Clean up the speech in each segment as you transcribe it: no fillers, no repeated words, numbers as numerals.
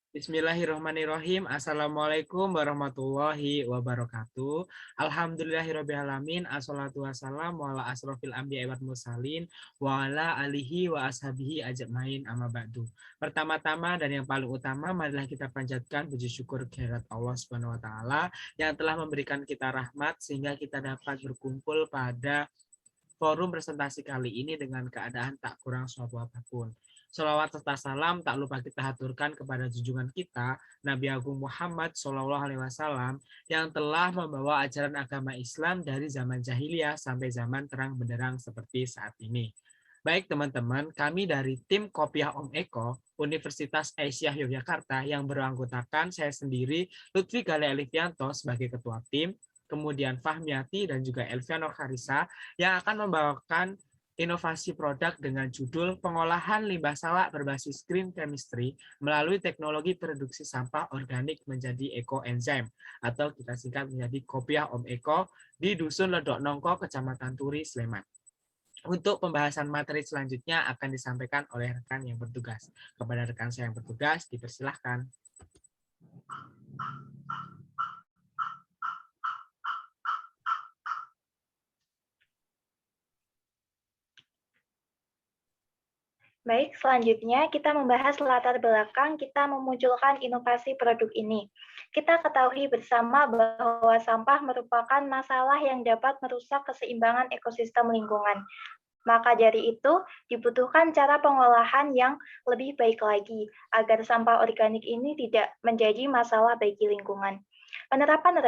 Bismillahirrahmanirrahim. Assalamualaikum warahmatullahi wabarakatuh. Alhamdulillahirrabbilalamin. Assalatu wassalamu ala asrofil anbiya'i wal mursalin wa ala alihi wa ashabihi ajmain amma ba'du. Pertama-tama dan yang paling utama, marilah kita panjatkan puji syukur kehadirat Allah Subhanahu wa taala yang telah memberikan kita rahmat sehingga kita dapat berkumpul pada forum presentasi kali ini dengan keadaan tak kurang suatu apapun. Salawat serta salam tak lupa kita haturkan kepada junjungan kita Nabi Agung Muhammad SAW yang telah membawa ajaran agama Islam dari zaman jahiliyah sampai zaman terang benderang seperti saat ini. Baik teman-teman, kami dari tim Kopiah Om Eko Universitas Aisyah Yogyakarta yang beranggotakan saya sendiri Lutfi Gale Elivianto sebagai ketua tim, kemudian Fahmiati dan juga Elviano Karisa yang akan membawakan inovasi produk dengan judul pengolahan limbah salak berbasis green chemistry melalui teknologi produksi sampah organik menjadi ekoenzim atau kita singkat menjadi Kopiah Om Eko di Dusun Ledok Nongko, Kecamatan Turi, Sleman. Untuk pembahasan materi selanjutnya akan disampaikan oleh rekan yang bertugas. Kepada rekan saya yang bertugas, dipersilahkan. Baik, selanjutnya kita membahas latar belakang kita memunculkan inovasi produk ini. Kita ketahui bersama bahwa sampah merupakan masalah yang dapat merusak keseimbangan ekosistem lingkungan. Maka dari itu, dibutuhkan cara pengolahan yang lebih baik lagi agar sampah organik ini tidak menjadi masalah bagi lingkungan. Penerapan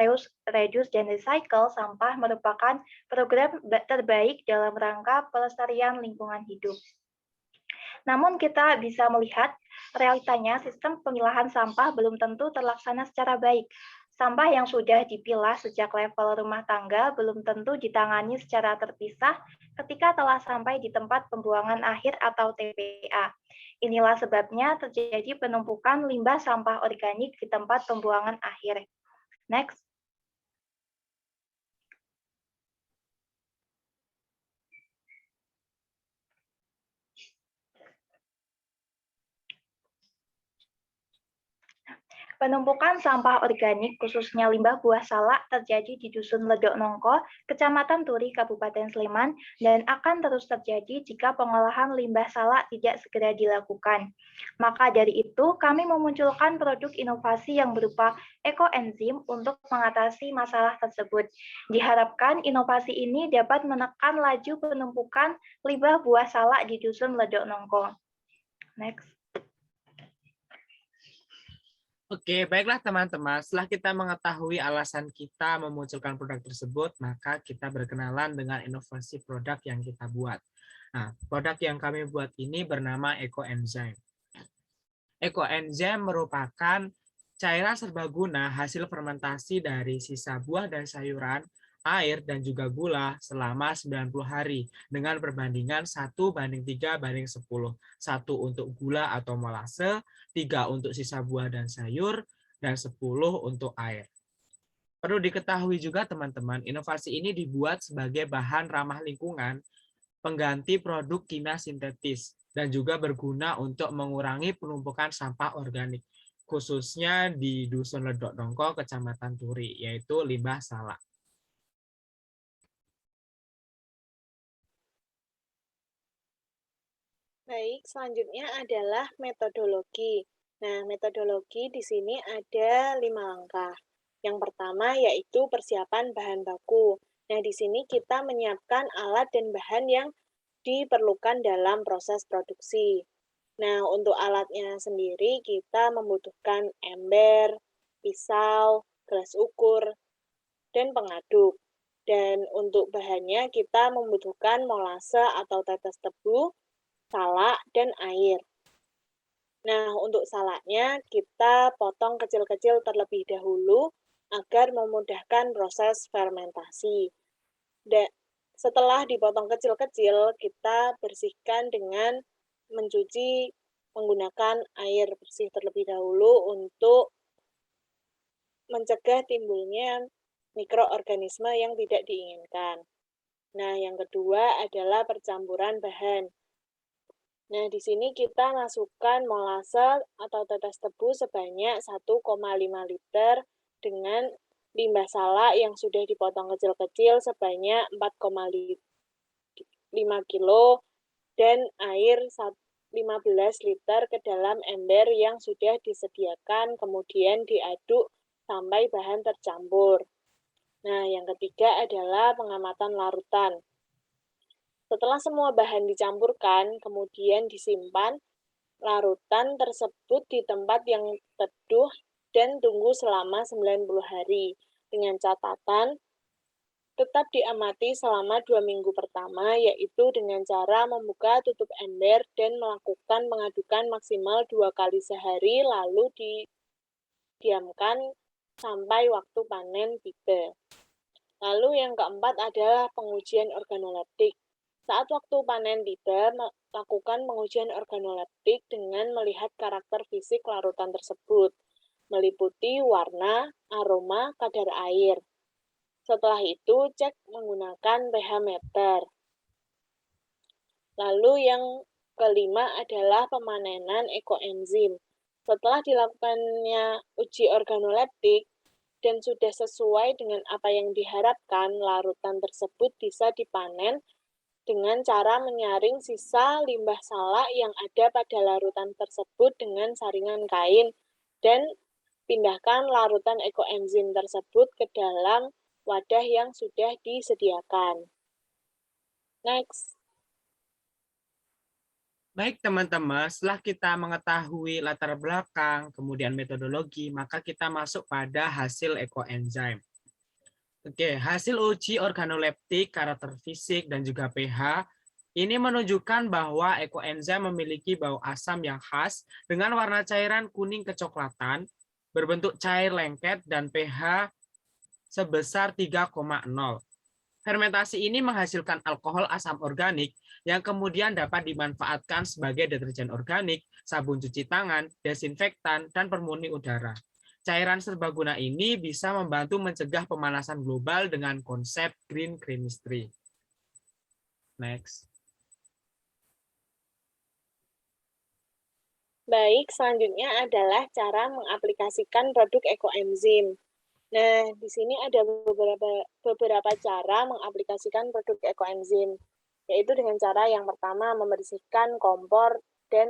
reduce dan recycle sampah merupakan program terbaik dalam rangka pelestarian lingkungan hidup. Namun kita bisa melihat realitanya sistem pemilahan sampah belum tentu terlaksana secara baik. Sampah yang sudah dipilah sejak level rumah tangga belum tentu ditangani secara terpisah ketika telah sampai di tempat pembuangan akhir atau TPA. Inilah sebabnya terjadi penumpukan limbah sampah organik di tempat pembuangan akhir. Next. Penumpukan sampah organik, khususnya limbah buah salak, terjadi di Dusun Ledok Nongko, Kecamatan Turi, Kabupaten Sleman, dan akan terus terjadi jika pengolahan limbah salak tidak segera dilakukan. Maka dari itu, kami memunculkan produk inovasi yang berupa ekoenzim untuk mengatasi masalah tersebut. Diharapkan inovasi ini dapat menekan laju penumpukan limbah buah salak di Dusun Ledok Nongko. Next. Oke, baiklah teman-teman. Setelah kita mengetahui alasan kita memunculkan produk tersebut, maka kita berkenalan dengan inovasi produk yang kita buat. Nah, produk yang kami buat ini bernama ekoenzim. Ekoenzim merupakan cairan serbaguna hasil fermentasi dari sisa buah dan sayuran, air, dan juga gula selama 90 hari dengan perbandingan 1:3:10. 1 untuk gula atau molase, 3 untuk sisa buah dan sayur, dan 10 untuk air. Perlu diketahui juga teman-teman, inovasi ini dibuat sebagai bahan ramah lingkungan, pengganti produk kimia sintetis, dan juga berguna untuk mengurangi penumpukan sampah organik, khususnya di Dusun Ledok Nongko, Kecamatan Turi, yaitu limbah salak. Baik, selanjutnya adalah metodologi. Nah, metodologi di sini ada 5 langkah. Yang pertama yaitu persiapan bahan baku. Nah, di sini kita menyiapkan alat dan bahan yang diperlukan dalam proses produksi. Nah, untuk alatnya sendiri kita membutuhkan ember, pisau, gelas ukur, dan pengaduk. Dan untuk bahannya kita membutuhkan molase atau tetes tebu, salak, dan air. Nah, untuk salaknya kita potong kecil-kecil terlebih dahulu agar memudahkan proses fermentasi. Dan setelah dipotong kecil-kecil, kita bersihkan dengan mencuci menggunakan air bersih terlebih dahulu untuk mencegah timbulnya mikroorganisme yang tidak diinginkan. Nah, yang kedua adalah percampuran bahan. Nah, di sini kita masukkan molase atau tetes tebu sebanyak 1,5 liter dengan limbah salak yang sudah dipotong kecil-kecil sebanyak 4,5 kilo dan air 15 liter ke dalam ember yang sudah disediakan, kemudian diaduk sampai bahan tercampur. Nah, yang ketiga adalah pengamatan larutan. Setelah semua bahan dicampurkan, kemudian disimpan, larutan tersebut di tempat yang teduh dan tunggu selama 90 hari. Dengan catatan, tetap diamati selama 2 minggu pertama, yaitu dengan cara membuka tutup ember dan melakukan pengadukan maksimal 2 kali sehari, lalu didiamkan sampai waktu panen tiba. Lalu yang keempat adalah pengujian organoleptik. Saat waktu panen tiba, lakukan pengujian organoleptik dengan melihat karakter fisik larutan tersebut, meliputi warna, aroma, kadar air. Setelah itu, cek menggunakan pH meter. Lalu yang kelima adalah pemanenan ekoenzim. Setelah dilakukannya uji organoleptik dan sudah sesuai dengan apa yang diharapkan, larutan tersebut bisa dipanen dengan cara menyaring sisa limbah salak yang ada pada larutan tersebut dengan saringan kain dan pindahkan larutan ekoenzim tersebut ke dalam wadah yang sudah disediakan. Next. Baik teman-teman, setelah kita mengetahui latar belakang, kemudian metodologi, maka kita masuk pada hasil ekoenzim. Oke, hasil uji organoleptik, karakter fisik, dan juga pH ini menunjukkan bahwa ekoenzim memiliki bau asam yang khas dengan warna cairan kuning kecoklatan, berbentuk cair lengket, dan pH sebesar 3,0. Fermentasi ini menghasilkan alkohol asam organik yang kemudian dapat dimanfaatkan sebagai deterjen organik, sabun cuci tangan, desinfektan, dan pemurni udara. Cairan serbaguna ini bisa membantu mencegah pemanasan global dengan konsep green chemistry. Next. Baik, selanjutnya adalah cara mengaplikasikan produk ekoenzim. Nah, di sini ada beberapa cara mengaplikasikan produk ekoenzim, yaitu dengan cara yang pertama membersihkan kompor dan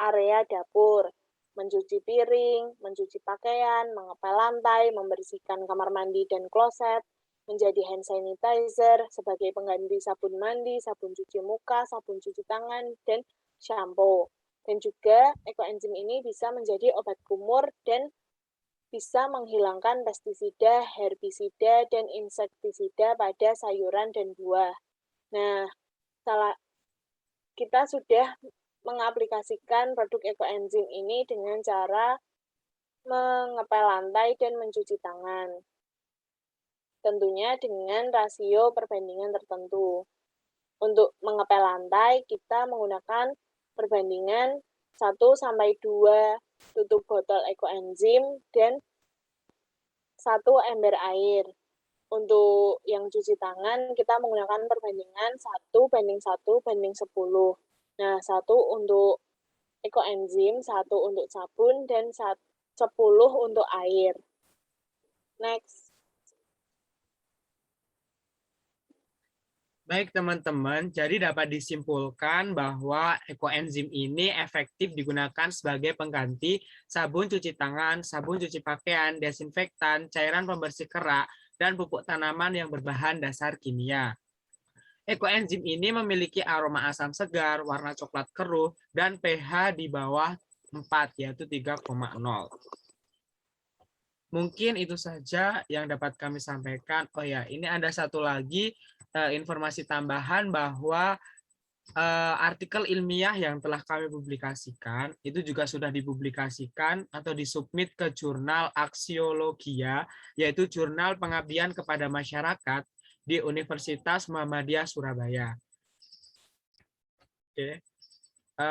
area dapur, mencuci piring, mencuci pakaian, mengepel lantai, membersihkan kamar mandi dan kloset, menjadi hand sanitizer sebagai pengganti sabun mandi, sabun cuci muka, sabun cuci tangan, dan shampoo. Dan juga ekoenzim ini bisa menjadi obat kumur dan bisa menghilangkan pestisida, herbisida, dan insektisida pada sayuran dan buah. Nah, kita sudah mengaplikasikan produk ekoenzim ini dengan cara mengepel lantai dan mencuci tangan. Tentunya dengan rasio perbandingan tertentu. Untuk mengepel lantai, kita menggunakan perbandingan 1-2 tutup botol ekoenzim dan 1 ember air. Untuk yang cuci tangan, kita menggunakan perbandingan 1:1:10. Nah, 1 untuk ekoenzim, 1 untuk sabun, dan 10 untuk air. Next. Baik teman-teman, jadi dapat disimpulkan bahwa ekoenzim ini efektif digunakan sebagai pengganti sabun cuci tangan, sabun cuci pakaian, desinfektan, cairan pembersih kerak, dan pupuk tanaman yang berbahan dasar kimia. Ekoenzim ini memiliki aroma asam segar, warna coklat keruh, dan pH di bawah 4, yaitu 3,0. Mungkin itu saja yang dapat kami sampaikan. Oh ya, ini ada satu lagi informasi tambahan bahwa artikel ilmiah yang telah kami publikasikan itu juga sudah dipublikasikan atau disubmit ke jurnal Aksiologia, yaitu jurnal pengabdian kepada masyarakat di Universitas Muhammadiyah Surabaya. Oke.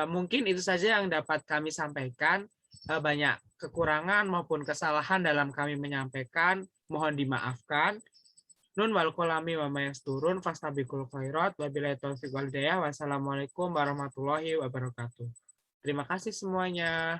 Mungkin itu saja yang dapat kami sampaikan. Banyak kekurangan maupun kesalahan dalam kami menyampaikan, mohon dimaafkan. Nun wal kolami wa ma yasturun fastabiqul khairat wabillahi taufiq wal hidayah. Wassalamualaikum warahmatullahi wabarakatuh. Terima kasih semuanya.